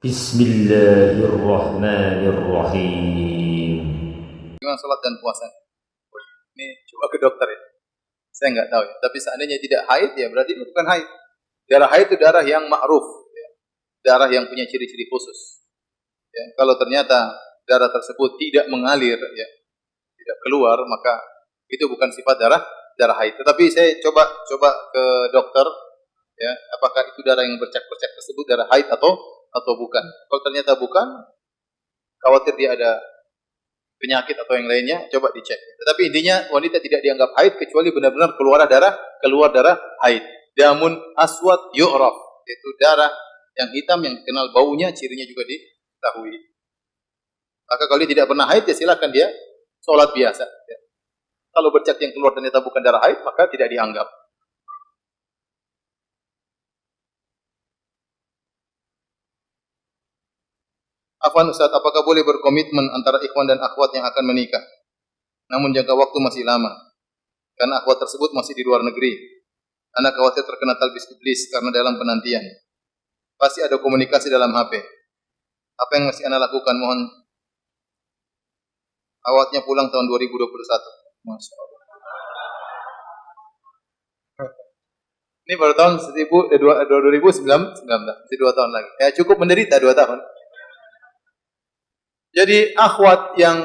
Bismillahirrahmanirrahim. Gimana sholat dan puasa? Ini coba ke dokter ya. Saya nggak tahu ya. Tapi seandainya tidak haid ya berarti itu bukan haid. Darah haid itu darah yang ma'ruf. Ya. Darah yang punya ciri-ciri khusus. Ya. Kalau ternyata darah tersebut tidak mengalir, ya, tidak keluar, maka itu bukan sifat darah haid. Tetapi saya coba ke dokter, ya, apakah itu darah yang bercak-bercak tersebut darah haid atau bukan. Kalau ternyata bukan, khawatir dia ada penyakit atau yang lainnya, coba dicek. Tetapi intinya wanita tidak dianggap haid kecuali benar-benar keluar darah haid. Damun aswad yu'raf, yaitu darah yang hitam yang dikenal baunya, cirinya juga diketahui. Maka kalau dia tidak pernah haid, ya silakan dia sholat biasa. Ya. Kalau bercak yang keluar ternyata bukan darah haid, maka tidak dianggap. Afwan Ustaz, apakah boleh berkomitmen antara ikhwan dan akhwat yang akan menikah? Namun jangka waktu masih lama. Karena akhwat tersebut masih di luar negeri. Anak khawatir terkena talbis iblis karena dalam penantian. Pasti ada komunikasi dalam HP. Apa yang masih Anda lakukan? Mohon awatnya pulang tahun 2021. Masya Allah. Ini baru tahun 2019, masih 2 tahun lagi. Ya cukup menderita 2 tahun. Jadi akhwat yang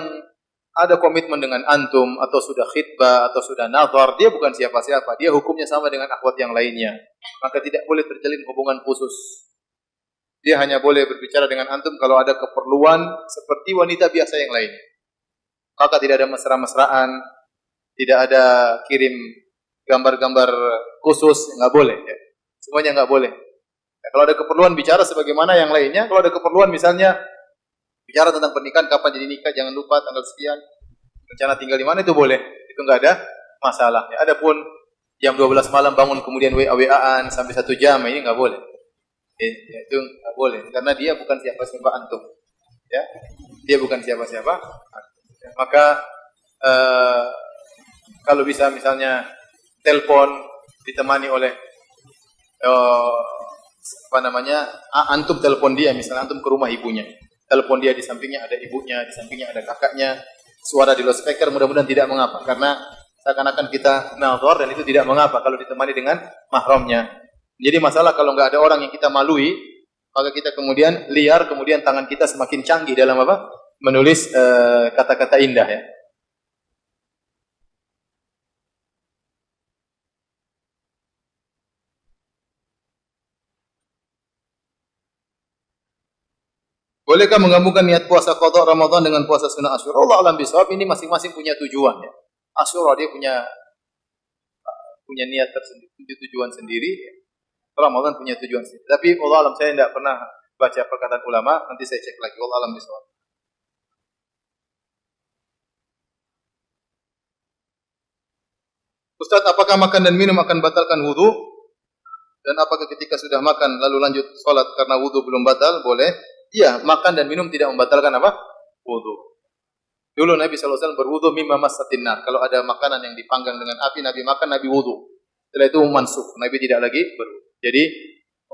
ada komitmen dengan antum atau sudah khitbah atau sudah nazar, dia bukan siapa-siapa. Dia hukumnya sama dengan akhwat yang lainnya. Maka tidak boleh terjalin hubungan khusus. Dia hanya boleh berbicara dengan antum kalau ada keperluan seperti wanita biasa yang lain. Maka tidak ada mesra-mesraan, tidak ada kirim gambar-gambar khusus, nggak boleh. Ya. Semuanya nggak boleh. Ya, kalau ada keperluan bicara sebagaimana yang lainnya. Kalau ada keperluan misalnya bicara tentang pernikahan, kapan jadi nikah, jangan lupa tanggal sekian, rencana tinggal di mana, itu boleh. Itu enggak ada masalah. Ya, adapun jam 12 malam bangun kemudian WA-WA-an sampai 1 jam, ini enggak boleh. Ya, itu enggak boleh karena dia bukan siapa-siapa antum. Ya. Dia bukan siapa-siapa. Ya, maka kalau bisa misalnya telepon ditemani oleh antum telepon dia, misalnya antum ke rumah ibunya. Telepon dia, di sampingnya ada ibunya, di sampingnya ada kakaknya, suara di loudspeaker, mudah-mudahan tidak mengapa, karena seakan-akan kita nazar dan itu tidak mengapa kalau ditemani dengan mahramnya. Jadi masalah kalau nggak ada orang yang kita malui, maka kita kemudian liar, kemudian tangan kita semakin canggih dalam apa? Menulis kata-kata indah ya. Bolehkah menggabungkan niat puasa qada Ramadan dengan puasa sunnah Asyura? Allah alam bisawab, ini masing-masing punya tujuan ya. Asyura dia punya niat tersendiri, punya tujuan sendiri. Ramadan punya tujuan sendiri. Tapi Allah alam, saya tidak pernah baca perkataan ulama, nanti saya cek lagi. Allah alam bisawab. Ustaz, apakah makan dan minum akan batalkan wudu? Dan apakah ketika sudah makan lalu lanjut sholat karena wudu belum batal? Boleh. Iya, makan dan minum tidak membatalkan apa? Wudu. Dulu Nabi SAW berwudu mimma massatin nar. Kalau ada makanan yang dipanggang dengan api, Nabi makan, Nabi wudu. Setelah itu mansukh, Nabi tidak lagi berwudu. Jadi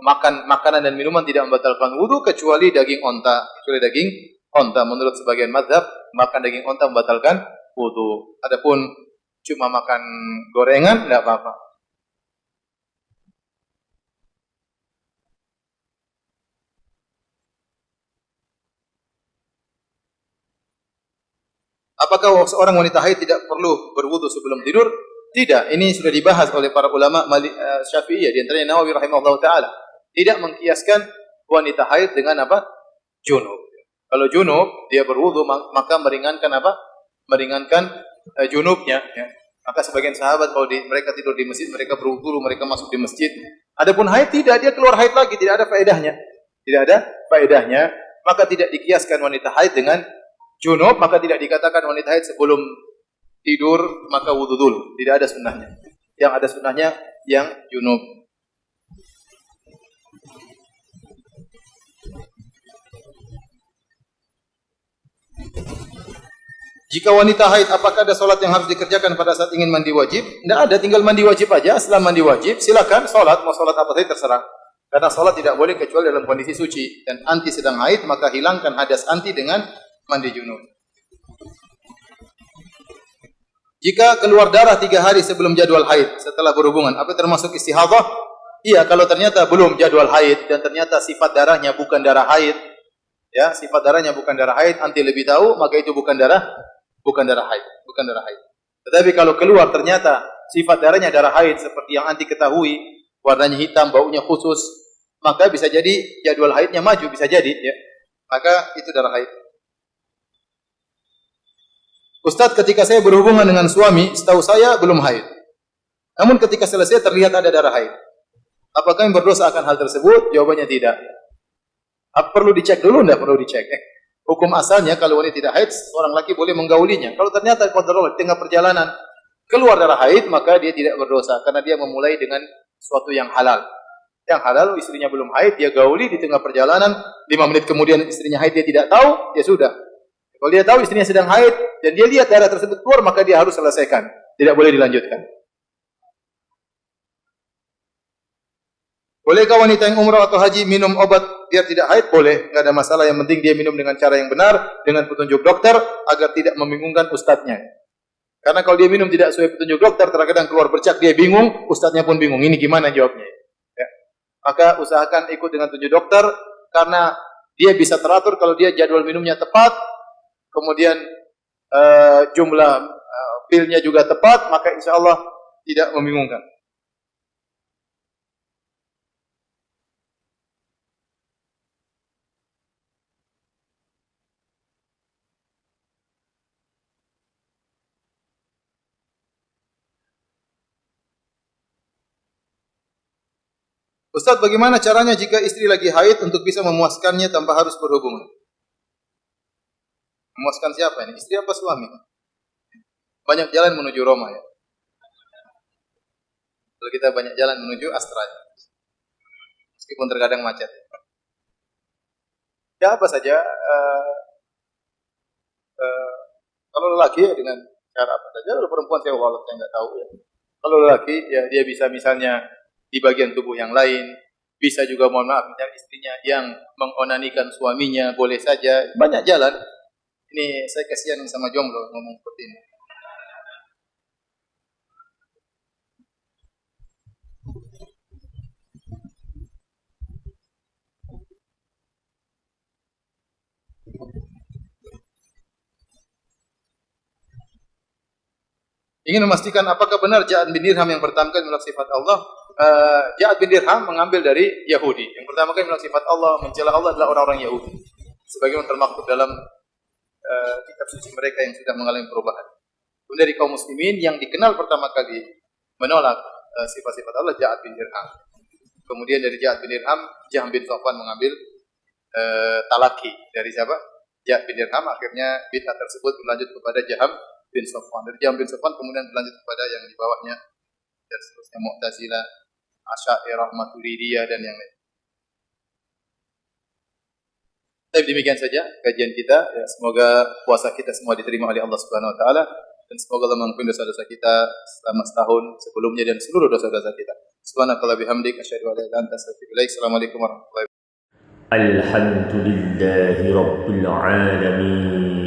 makan makanan dan minuman tidak membatalkan wudu kecuali daging onta. Menurut sebagian mazhab, makan daging onta membatalkan wudu. Adapun cuma makan gorengan tidak apa-apa. Apakah seorang wanita haid tidak perlu berwudu sebelum tidur? Tidak. Ini sudah dibahas oleh para ulama Syafi'iyah, di antaranya Nawawi rahimahullah taala. Tidak mengkiaskan wanita haid dengan apa? Junub. Kalau junub dia berwudu maka meringankan apa? Meringankan junubnya. Ya. Maka sebagian sahabat kalau mereka tidur di masjid, mereka berwudu, mereka masuk di masjid. Adapun haid tidak, dia keluar haid lagi, tidak ada faedahnya. Tidak ada faedahnya. Maka tidak dikiaskan wanita haid dengan junub, maka tidak dikatakan wanita haid sebelum tidur maka wudu dulu. Tidak ada sunnahnya. Yang ada sunnahnya yang junub. Jika wanita haid, apakah ada sholat yang harus dikerjakan pada saat ingin mandi wajib? Tidak ada, tinggal mandi wajib aja. Setelah mandi wajib, silakan sholat. Mau sholat apa saja terserah. Karena salat tidak boleh kecuali dalam kondisi suci. Dan anti sedang haid, maka hilangkan hadas anti dengan mandi junub. Jika keluar darah 3 hari sebelum jadwal haid setelah berhubungan, apa termasuk istihadhah? Iya, kalau ternyata belum jadwal haid dan ternyata sifat darahnya bukan darah haid, ya, sifat darahnya bukan darah haid, anti lebih tahu, maka itu bukan darah haid, bukan darah haid. Tetapi kalau keluar ternyata sifat darahnya darah haid seperti yang anti ketahui, warnanya hitam, baunya khusus, maka bisa jadi jadwal haidnya maju, bisa jadi, ya. Maka itu darah haid. Ustaz, ketika saya berhubungan dengan suami, setahu saya belum haid. Namun ketika selesai terlihat ada darah haid. Apakah yang berdosa akan hal tersebut? Jawabannya tidak. Apa perlu dicek dulu? Tidak perlu dicek. Hukum asalnya kalau wanita tidak haid, seorang laki boleh menggaulinya. Kalau ternyata di tengah perjalanan keluar darah haid, maka dia tidak berdosa karena dia memulai dengan sesuatu yang halal. Yang halal, istrinya belum haid, dia gauli di tengah perjalanan, 5 menit kemudian istrinya haid, dia tidak tahu, ya sudah. Kalau dia tahu istrinya sedang haid dan dia lihat darah tersebut keluar, maka dia harus selesaikan. Tidak boleh dilanjutkan. Bolehkah wanita yang umrah atau haji minum obat biar tidak haid? Boleh, enggak ada masalah. Yang penting dia minum dengan cara yang benar, dengan petunjuk dokter, agar tidak membingungkan ustadznya. Karena kalau dia minum tidak sesuai petunjuk dokter, terkadang keluar bercak, dia bingung, ustadznya pun bingung. Ini gimana jawabnya? Ya. Maka usahakan ikut dengan petunjuk dokter, karena dia bisa teratur kalau dia jadwal minumnya tepat, kemudian jumlah pilnya juga tepat, maka insya Allah tidak membingungkan. Ustaz, bagaimana caranya jika istri lagi haid untuk bisa memuaskannya tanpa harus berhubungan? Memuaskan siapa ini? Istri apa suami? Banyak jalan menuju Roma, ya. Kalau kita banyak jalan menuju Australia, meskipun terkadang macet. Ya apa saja, kalau lelaki ya dengan cara apa saja. Kalau perempuan saya nggak tahu, ya. Kalau lelaki ya dia bisa misalnya di bagian tubuh yang lain, bisa juga mohon maaf misalnya istrinya yang mengonanikan suaminya, boleh saja, banyak jalan. Ini saya kasihan sama jomblo ngomong seperti ini. Ingin memastikan apakah benar Ja'ad bin Dirham yang pertama kali menolak sifat Allah. Ja'ad bin Dirham mengambil dari Yahudi. Yang pertama kali menolak sifat Allah, mencela Allah adalah orang-orang Yahudi. Sebagaimana termaktub dalam kitab suci mereka yang sudah mengalami perubahan. Kemudian dari kaum muslimin yang dikenal pertama kali menolak sifat-sifat Allah, Ja'ad bin Dirham. Kemudian dari Ja'ad bin Dirham, Jahm bin Safwan mengambil talaki dari siapa? Ja'ad bin Dirham. Akhirnya bid'ah tersebut berlanjut kepada Jahm bin Safwan. Dari Jahm bin Safwan kemudian berlanjut kepada yang di bawahnya, dan seterusnya Mu'tazilah, Asy'ariyah, Maturidiyah dan yang lain. Tapi demikian saja kajian kita. Ya, semoga puasa kita semua diterima oleh Allah Subhanahu wa taala, dan semoga Allah mengampuni dosa-dosa kita selama setahun sebelumnya dan seluruh dosa-dosa kita. Subhanallahi bihamdik asyhadu an la ilaha illa anta astaghfiruka wa atubu ilaik. Assalamualaikum warahmatullahi wabarakatuh. Alhamdulillahi rabbil alamin.